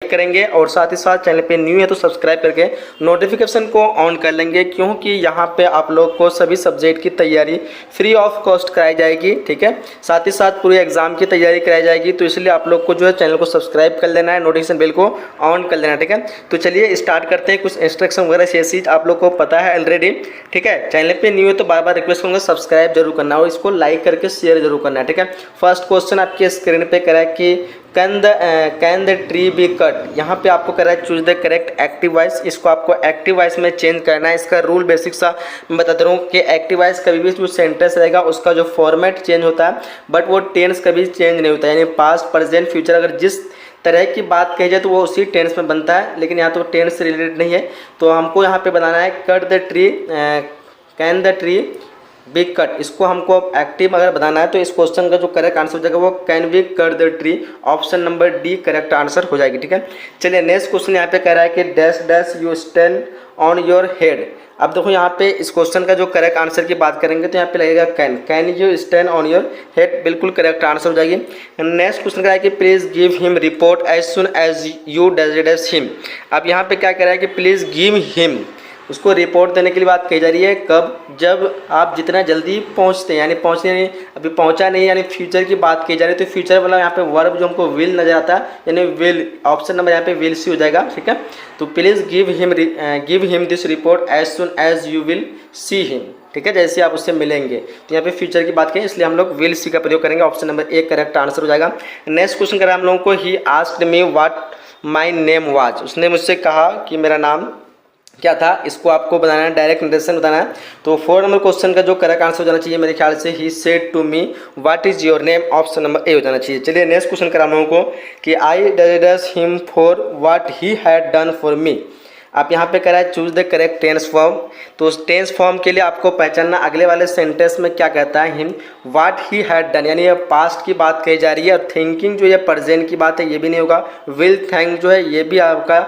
Like करेंगे और साथ ही साथ चैनल पे न्यू है तो सब्सक्राइब करके नोटिफिकेशन को ऑन कर लेंगे, क्योंकि यहाँ पे आप लोग को सभी सब्जेक्ट की तैयारी फ्री ऑफ कॉस्ट कराई जाएगी। ठीक है, साथ ही साथ पूरे एग्जाम की तैयारी कराई जाएगी, तो इसलिए आप लोग को जो है चैनल को सब्सक्राइब कर लेना है, नोटिफिकेशन बेल को ऑन कर लेना है। ठीक है, तो चलिए स्टार्ट करते हैं। कुछ इंस्ट्रक्शन वगैरह शेयर आप लोग को पता है ऑलरेडी। ठीक है, चैनल पे न्यू है तो बार बार रिक्वेस्ट करूँगा सब्सक्राइब जरूर करना और इसको लाइक करके शेयर जरूर करना है। ठीक है, फर्स्ट क्वेश्चन आपके स्क्रीन पे करा है कि can the tree be cut. यहाँ पे आपको करा है choose the correct active voice. इसको आपको एक्टिव वॉइस में चेंज करना है। इसका रूल बेसिक सा मैं बता दे रहा हूँ कि एक्टिव वॉइस कभी भी जो सेंटेंस रहेगा उसका जो फॉर्मेट चेंज होता है, बट वो टेंस कभी चेंज नहीं होता। यानी पास्ट प्रेजेंट फ्यूचर अगर जिस तरह की बात कही जाए तो वो उसी टेंस में बनता है, लेकिन यहाँ तो टेंस से रिलेटेड नहीं है। तो हमको यहाँ पे बनाना है cut the tree, can the tree be cut. इसको हमको एक्टिव अगर बनाना है तो इस क्वेश्चन का जो करेक्ट आंसर हो जाएगा वो can be cut the tree. Option number D correct answer हो जाएगी। ठीक है, चलिए नेक्स्ट क्वेश्चन यहाँ पे कह रहा है कि dash dash you stand on your head. अब देखो यहाँ पे इस क्वेश्चन का जो करेक्ट आंसर की बात करेंगे तो यहाँ पे लगेगा can you stand on your head, बिल्कुल करेक्ट आंसर हो जाएगी। नेक्स्ट क्वेश्चन कह रहा है कि please give him report as soon as you dash him. अब यहाँ पे क्या कह रहा है कि प्लीज़ गिव हिम, उसको रिपोर्ट देने के लिए बात कही जा रही है कब, जब आप जितना जल्दी पहुंचते हैं, यानी पहुंचने नहीं, अभी पहुंचा नहीं, यानी फ्यूचर की बात की जा रही है। तो फ्यूचर वाला यहाँ पे वर्ब जो हमको विल नजर आता है, यानी विल, ऑप्शन नंबर यहाँ पे विल सी हो जाएगा। ठीक है, तो please give him this report as soon as you will see him. ठीक है, जैसे आप उससे मिलेंगे, तो यहाँ पे फ्यूचर की बात करें इसलिए हम लोग विल सी का प्रयोग करेंगे। Option number A correct answer हो जाएगा। नेक्स्ट क्वेश्चन करें हम लोगों को, he asked me what my name was. उसने मुझसे कहा कि मेरा नाम क्या था। इसको आपको बनाना है, डायरेक्ट नरेशन बताना है। तो 4 नंबर क्वेश्चन का जो करेक्ट आंसर हो जाना चाहिए मेरे ख्याल से, he said to me what is your name. Option number A हो जाना चाहिए। चलिए नेक्स्ट क्वेश्चन करा हम लोगों को कि I does him for what he had done for me. आप यहाँ पे कह रहा है choose the correct tense form. तो उस टेंस फॉर्म के लिए आपको पहचानना अगले वाले सेंटेंस में क्या कहता है, him what he had done, यानी ये पास्ट की बात कही जा रही है। और थिंकिंग जो ये प्रेजेंट की बात है ये भी नहीं होगा। विल थैंक जो है ये भी आपका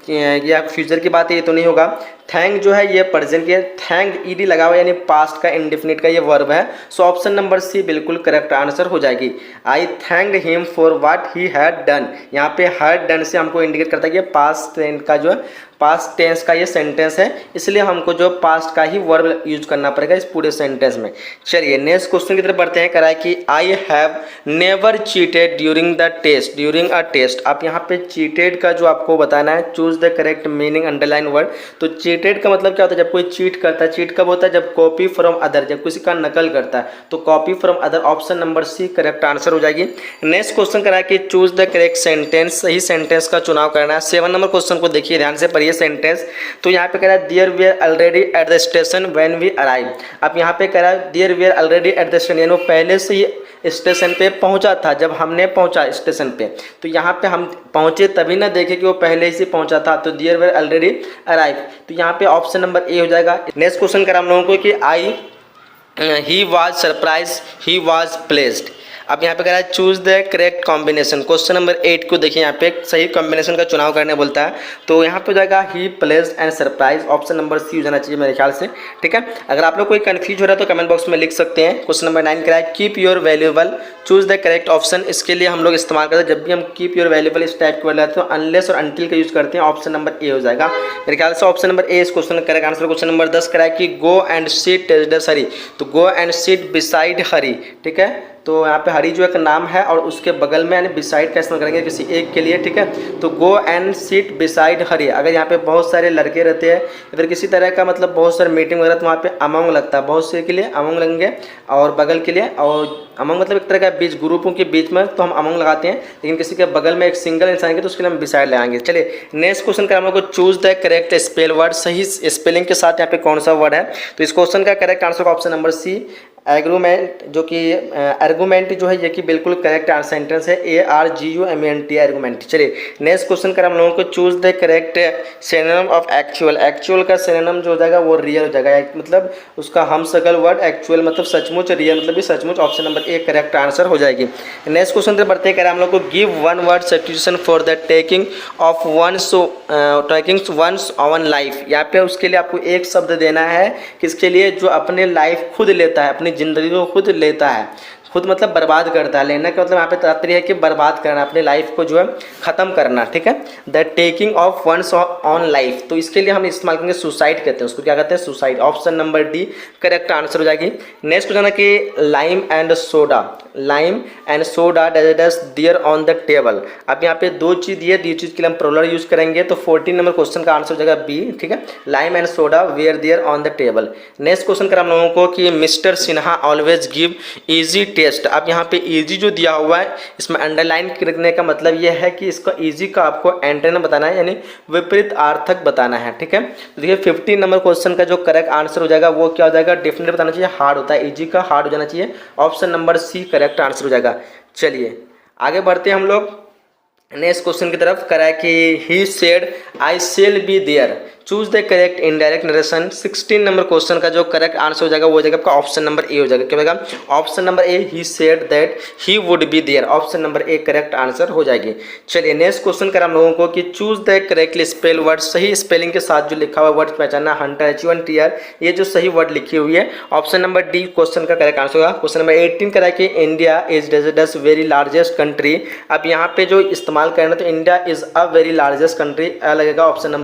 या फ्यूचर की बात है ये तो नहीं होगा। थैंक जो है ये प्रेजेंट के, थैंक ईडी लगा हुआ यानी पास्ट का इंडेफिनिट का ये वर्ब है। सो ऑप्शन नंबर सी बिल्कुल करेक्ट आंसर हो जाएगी। I thanked him for what he had done. यहाँ पे हैड डन से हमको इंडिकेट करता है कि पास्ट टेंस का जो है, पास्ट टेंस का ये सेंटेंस है, इसलिए हमको जो पास्ट का ही वर्ब यूज करना पड़ेगा इस पूरे सेंटेंस में। चलिए नेक्स्ट क्वेश्चन की तरफ बढ़ते हैं। करा है कि I have never cheated during the test, during a test. आप यहाँ पे चीटेड का जो आपको बताना है, choose the correct meaning underline word. तो चीटेड का मतलब क्या होता है, जब कोई चीट करता है। चीट कब होता है, जब कॉपी फ्रॉम अदर, जब किसी का नकल करता है। तो copy from other, option number C correct answer हो जाएगी। नेक्स्ट क्वेश्चन करा है कि चूज द करेक्ट सेंटेंस, सही सेंटेंस का चुनाव करना है। 7 नंबर क्वेश्चन को देखिए ध्यान से पढ़िए सेंटेंस। तो यहाँ पे कह रहा है there were already at the station when we arrive. अब यहाँ पे कह रहा है there were already at the station, यानी वो पहले से ही स्टेशन पे पहुंचा था जब हमने पहुंचा स्टेशन पे। तो यहाँ पे हम पहुंचे तभी ना देखे कि वो पहले से पहुंचा था, तो देयर वेयर ऑलरेडी अराइव। तो यहाँ पे ऑप्शन नंबर ए हो जाएगा। नेक्स्ट क्वेश्चन करा हम लोगों को कि I he was surprise he was placed. अब यहाँ पे कह रहा है choose the correct combination. Question number 8 को देखिए, यहाँ पे सही कॉम्बिनेशन का चुनाव करने बोलता है। तो यहाँ पे हो जाएगा he placed and surprise. Option number C हो जाना चाहिए मेरे ख्याल से। ठीक है, अगर आप लोग कोई कंफ्यूज हो रहा है तो कमेंट बॉक्स में लिख सकते हैं। क्वेश्चन नंबर 9 कह रहा है keep your valuable, choose the correct option. इसके लिए हम लोग इस्तेमाल करते हैं, जब भी हम कीप योर वैल्यूएबल इस टाइप के वर्ड लाते हैं तो अनलेस और अनटिल का यूज करते हैं। ऑप्शन नंबर ए हो जाएगा मेरे ख्याल से। ऑप्शन नंबर ए इस क्वेश्चन का करेक्ट आंसर। क्वेश्चन नंबर 10 कह रहा है कि गो एंड सिट हरी। तो गो एंड सिट बिसाइड हरी। ठीक है, तो यहाँ पे हरी जो एक नाम है और उसके बगल में यानी बिसाइड का इस्तेमाल करेंगे किसी एक के लिए। ठीक है, तो गो एंड सिट बिसाइड हरी। अगर यहाँ पे बहुत सारे लड़के रहते हैं या फिर किसी तरह का मतलब बहुत सारे मीटिंग वगैरह, तो वहाँ पे अमंग लगता है, बहुत से के लिए अमंग लगेंगे और बगल के लिए। और अमंग मतलब एक तरह का बीच, ग्रुपों के बीच में तो हम अमंग लगाते हैं, लेकिन किसी के बगल में एक सिंगल इंसान के तो उसके लिए हम बिसाइड लगाएंगे। चलिए नेक्स्ट क्वेश्चन का हम लोग को choose the correct spell word, सही स्पेलिंग के साथ यहाँ पे कौन सा वर्ड है। तो इस क्वेश्चन का correct answer option number C agreement, जो कि आर्गूमेंट जो है ये कि बिल्कुल करेक्ट सेंटेंस है, ARGUMENT आर्गूमेंट। चलिए नेक्स्ट क्वेश्चन कर हम लोगों को choose the correct synonym of actual. Actual का सिनोनिम जो हो जाएगा वो रियल हो जाएगा, मतलब उसका हम सकल वर्ड एक्चुअल मतलब सचमुच, रियल मतलब भी सचमुच। Option number A correct answer हो जाएगी। नेक्स्ट क्वेश्चन से बढ़ते हैं, हम लोग को give one word substitution for the taking of one's own life. यहाँ पे उसके लिए आपको एक शब्द देना है, किसके लिए, जो अपने लाइफ खुद लेता है, अपनी ज़िंदगी को खुद लेता है। खुद मतलब बर्बाद करता है, लेना का मतलब यहाँ पे तात्पर्य है कि बर्बाद करना, अपने लाइफ को जो है ख़त्म करना, ठीक है। The taking of one's own life, तो इसके लिए हम इस्तेमाल करेंगे सुसाइड कहते हैं उसको, क्या कहते हैं, suicide. Option number D correct answer हो जाएगी। नेक्स्ट क्वेश्चन है कि lime and soda, lime and soda does there on the table. अब यहाँ पे दो चीज़ दी है, दी चीज़ के लिए हम प्रोलर यूज करेंगे, तो 14 नंबर क्वेश्चन का आंसर हो जाएगा बी, ठीक है। Lime and soda were there on the table. Next question कर हम लोगों को कि mister Sinha always give easy test. अब यहाँ पे इजी जो दिया हुआ है इसमें अंडरलाइन करने का मतलब यह है कि इसका इजी का आपको एंटोनिम बताना है, यानी विपरीत अर्थक बताना है, ठीक है। तो देखिए 15 नंबर क्वेश्चन का जो करेक्ट आंसर हो जाएगा वो क्या हो जाएगा, डेफिनेटली बताना चाहिए हार्ड होता है, इजी का हार्ड हो जाना चाहिए। Option number C correct answer हो जाएगा। चलिए आगे बढ़ते हैं हम लोग नेक्स्ट क्वेश्चन की तरफ। करा है कि he said I shall be there, choose the correct indirect narration. 16 number question का जो करेक्ट आंसर हो जाएगा वो हो जाएगा आपका ऑप्शन नंबर ए हो जाएगा, क्या होगा, option number A, he said that he would be there. Option number A correct answer हो जाएगी। चलिए नेक्स्ट क्वेश्चन करा हम लोगों को कि choose the correctly spell word, सही स्पेलिंग के साथ जो लिखा हुआ वर्ड पहचानना, हंटर HUNTR, ये जो सही वर्ड लिखी हुई है। ऑप्शन नंबर डी क्वेश्चन का करेक्ट आंसर होगा। क्वेश्चन नंबर 18 करा कि India is deserts very largest country. अब यहाँ पे जो इस्तेमाल करना, तो India is a very largest country लगेगा ऑप्शन नंबर